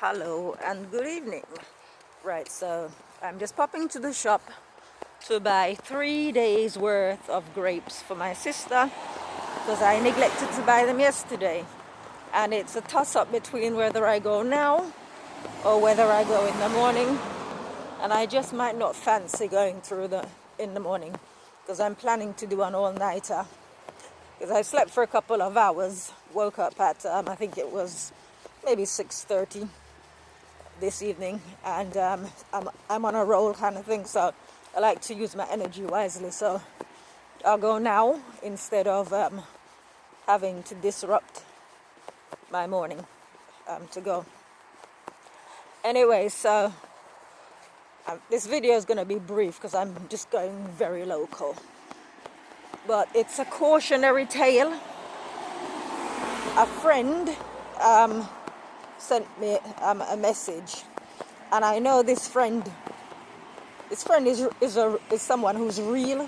Hello and good evening. Right, so I'm just popping to the shop to buy 3 days worth of grapes for my sister because I neglected to buy them yesterday. And it's a toss-up between whether I go now or whether I go in the morning. And I just might not fancy going through in the morning because I'm planning to do an all-nighter. Because I slept for a couple of hours, woke up at I think it was maybe 6:30 this evening, and I'm on a roll kind of thing, so I like to use my energy wisely. So I'll go now instead of having to disrupt my morning to go. Anyway, so this video is going to be brief because I'm just going very local. But it's a cautionary tale. A friend sent me a message, and I know this friend is someone who's real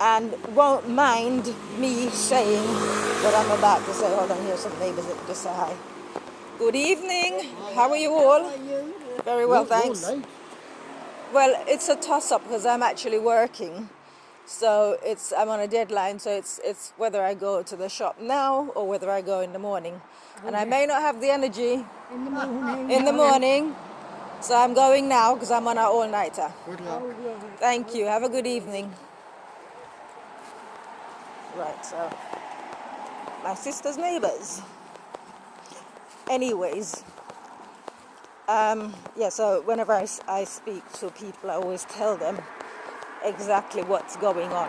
and won't mind me saying what I'm about to say. Hold on, here's some neighbors that just say hi. Good evening. How are you all? Very well, thanks. Well, it's a toss-up because I'm actually working. So I'm on a deadline, so it's whether I go to the shop now or whether I go in the morning. And I may not have the energy in the morning, so I'm going now because I'm on an all-nighter. Good luck. Thank you. Have a good evening. Right, so my sister's neighbors. Anyways, so whenever I speak to people, I always tell them exactly what's going on.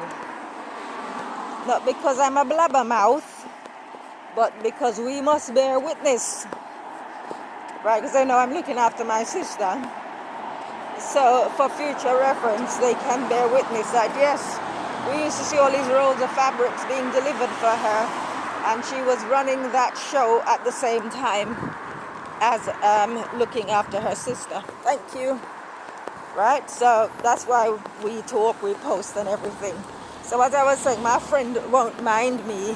Not because I'm a blabbermouth, but because we must bear witness. Right, because I know I'm looking after my sister. So for future reference, they can bear witness that yes, we used to see all these rolls of fabrics being delivered for her, and she was running that show at the same time as looking after her sister. Thank you. Right, so that's why we talk, we post and everything. So as I was saying, my friend won't mind me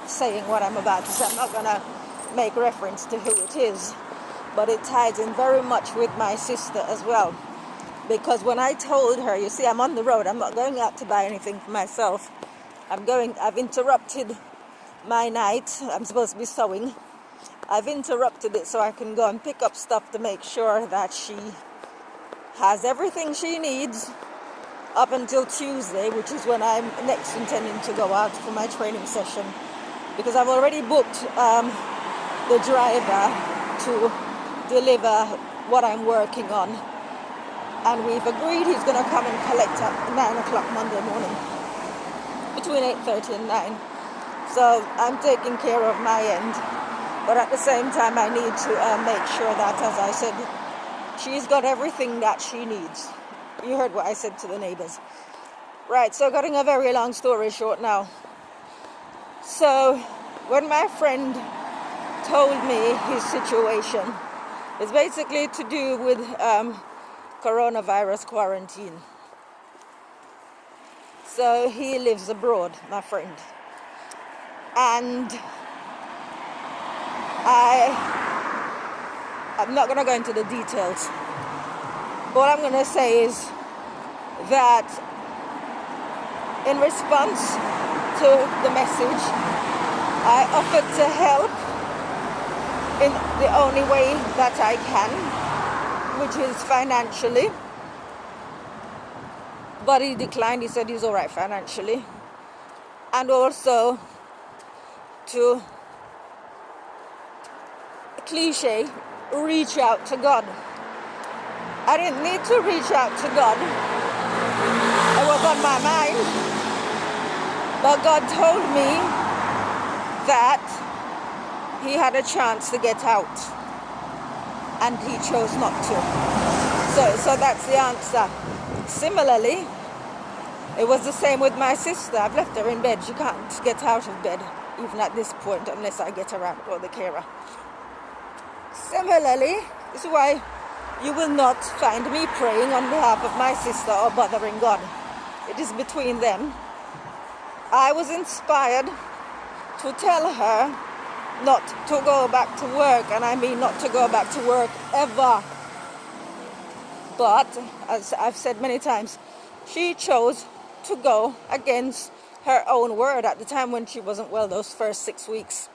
saying what I'm about to say. I'm not going to make reference to who it is, but it ties in very much with my sister as well. Because when I told her, you see, I'm on the road, I'm not going out to buy anything for myself. I've interrupted my night, I'm supposed to be sewing. I've interrupted it so I can go and pick up stuff to make sure that she has everything she needs up until Tuesday, which is when I'm next intending to go out for my training session. Because I've already booked the driver to deliver what I'm working on. And we've agreed he's going to come and collect at 9 o'clock Monday morning, between 8:30 and 9. So I'm taking care of my end. But at the same time, I need to make sure that, as I said, she's got everything that she needs. You heard what I said to the neighbors. Right, so cutting a very long story short now. So when my friend told me his situation, it's basically to do with coronavirus quarantine. So he lives abroad, my friend. And I'm not going to go into the details. All I'm going to say is that in response to the message, I offered to help in the only way that I can, which is financially. But he declined. He said he's all right financially. And also to, cliche, reach out to God. I didn't need to reach out to God. It was on my mind. But God told me that he had a chance to get out. And he chose not to. So that's the answer. Similarly, it was the same with my sister. I've left her in bed. She can't get out of bed, even at this point, unless I get her out or the carer. Similarly, this is why you will not find me praying on behalf of my sister or bothering God. It is between them. I was inspired to tell her not to go back to work, and I mean not to go back to work ever. But, as I've said many times, she chose to go against her own word at the time when she wasn't well, those first 6 weeks.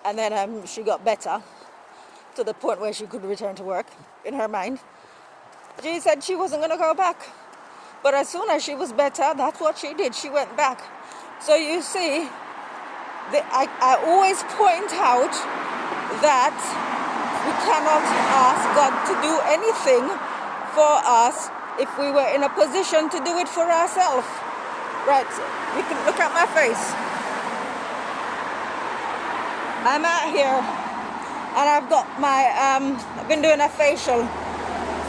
And then she got better to the point where she could return to work in her mind. She said she wasn't going to go back. But as soon as she was better, that's what she did. She went back. So you see, I always point out that we cannot ask God to do anything for us if we were in a position to do it for ourselves. Right, you can look at my face. I'm out here and I've got I've been doing a facial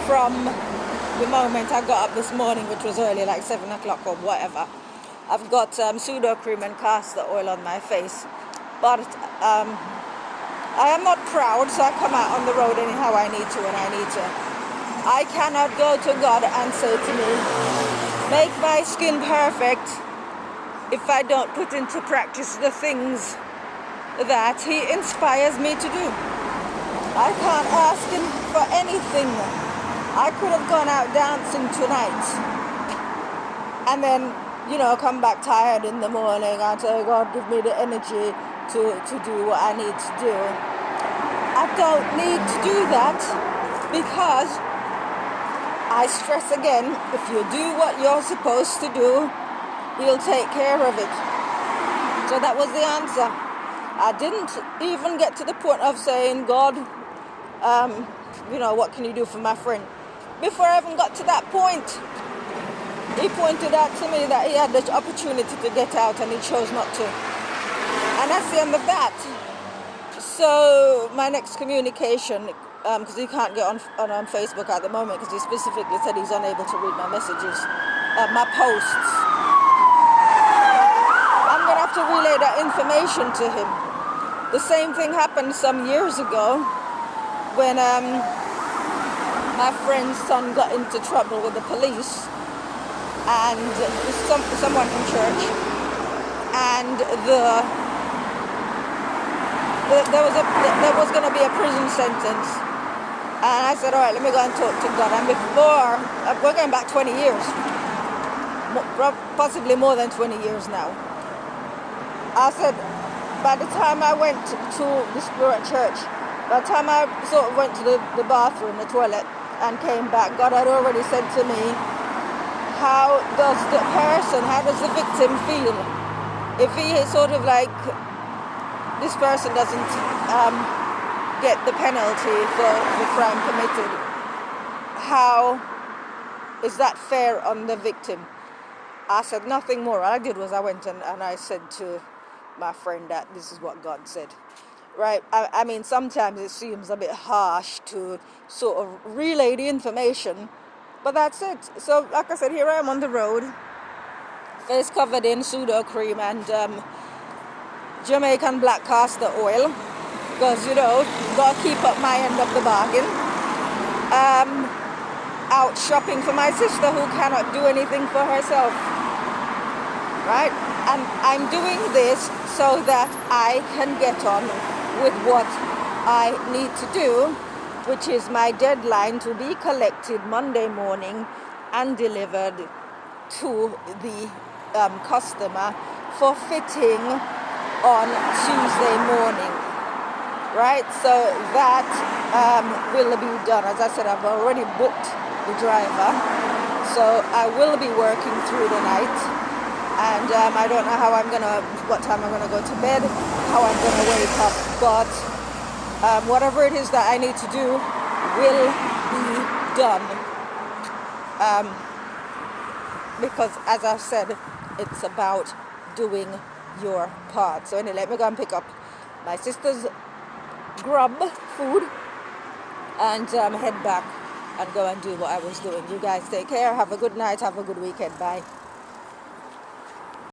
from the moment I got up this morning, which was early, like 7 o'clock or whatever. I've got pseudo cream and castor oil on my face. But I am not proud, so I come out on the road anyhow I need to when I need to. I cannot go to God and say to me, make my skin perfect, if I don't put into practice the things that He inspires me to do. I can't ask Him for anything. I could have gone out dancing tonight and then, come back tired in the morning and say, God, give me the energy to do what I need to do. I don't need to do that because I stress again, if you do what you're supposed to do, He'll take care of it. So that was the answer. I didn't even get to the point of saying, God, what can you do for my friend? Before I even got to that point, He pointed out to me that he had the opportunity to get out and he chose not to. And that's the end of that. So my next communication, because he can't get on Facebook at the moment because he specifically said he's unable to read my messages, my posts. I'm going to have to relay that information to him. The same thing happened some years ago when my friend's son got into trouble with the police and someone from church, and there was going to be a prison sentence. And I said, all right, let me go and talk to God. And before, we're going back 20 years, possibly more than 20 years now. I said, by the time I went to the Spirit Church, by the time I sort of went to the bathroom, the toilet, and came back, God had already said to me, how does the victim feel? If he is sort of like, this person doesn't get the penalty for the crime committed, how is that fair on the victim? I said nothing more. All I did was I went and I said to my friend that this is what God said. Right? I mean, sometimes it seems a bit harsh to sort of relay the information, but that's it. So, like I said, here I am on the road, face covered in pseudo cream and Jamaican black castor oil, because, got to keep up my end of the bargain. Out shopping for my sister who cannot do anything for herself. Right? And I'm doing this so that I can get on with what I need to do, which is my deadline to be collected Monday morning and delivered to the customer for fitting on Tuesday morning. Right? So that will be done. As I said, I've already booked the driver, so I will be working through the night. And I don't know what time I'm gonna go to bed, how I'm gonna wake up, but whatever it is that I need to do will be done. Because as I've said, it's about doing your part. So anyway, let me go and pick up my sister's grub food and head back and go and do what I was doing. You guys take care, have a good night, have a good weekend, bye.